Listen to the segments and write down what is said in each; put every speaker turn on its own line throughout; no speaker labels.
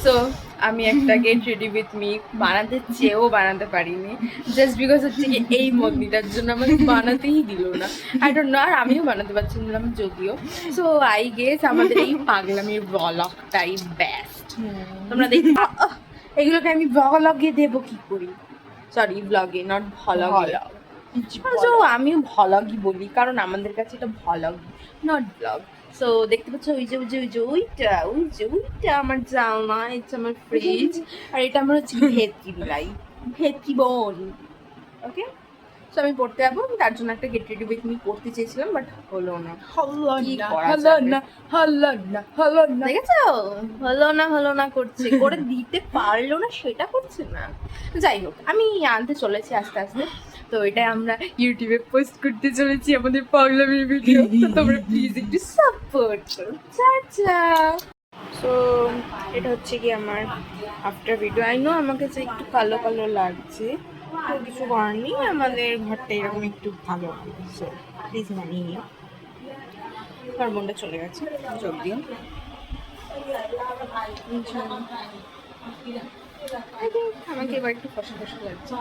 So আমি একটা get ready with me বানাতে চেয়েও বানাতে পারিনি, জাস্ট বিকজ হচ্ছে কি এই মগনিটার জন্য আমাকে বানাতেই দিল না। আই ডোন্ট নো, আর আমিও বানাতে পারছিলাম যদিও। সো আই গেস আমাদের এই পাগলামির ব্লগটাই বেস্ট। তোমরা দেখো এগুলোকে আমি ব্লগে দেবো কি করি, সরি ব্লগে নট ভলগে। সো আমি ভলগই বলি কারণ আমাদের কাছে এটা ভলগই নট ব্লগ। সো দেখতে পাচ্ছ ওই যে ওই যে ওই যে ওইটা আমার জানলা, এটা আমার ফ্রিজ, আর এটা আমার হচ্ছে ভেটকি বিলাই, ভেটকি বোন। ওকে, সো আমি পড়তে যাবো, তার জন্য একটা গেট রেডি উইথ মি করতে চেয়েছিলাম বাট হলো না। দেখেছো, হলো না করছে, করে দিতে পারলো না, সেটা করছে না। যাই হোক, আমি আনতে চলেছি আস্তে আস্তে। তো এটা আমরা ইউটিউবে পোস্ট করতে চলেছি আমাদের পাগলামির ভিডিও, তো তোমরা প্লিজ একটু সাপোর্ট করো। চাচা। সো এটা হচ্ছে কি আমার আফটার ভিডিও। আই নো আমাকে যে একটু কালো কালো লাগছে, তো কিছু করার নেই, আমাদের ঘরটা এরকম একটু ভালো। সো প্লিজ মানিয়ে নিও। আমার বোনটা চলে গেছে, যোগ দিও। আমাকে এবার একটু ফসা ফসা লাগছে।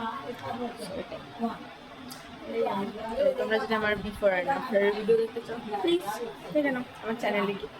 তোমরা যদি আমার বিফোর আর আফটার ভিডিও দেখতে চাও প্লিজ দেখে নাও আমার চ্যানেলে গিয়ে।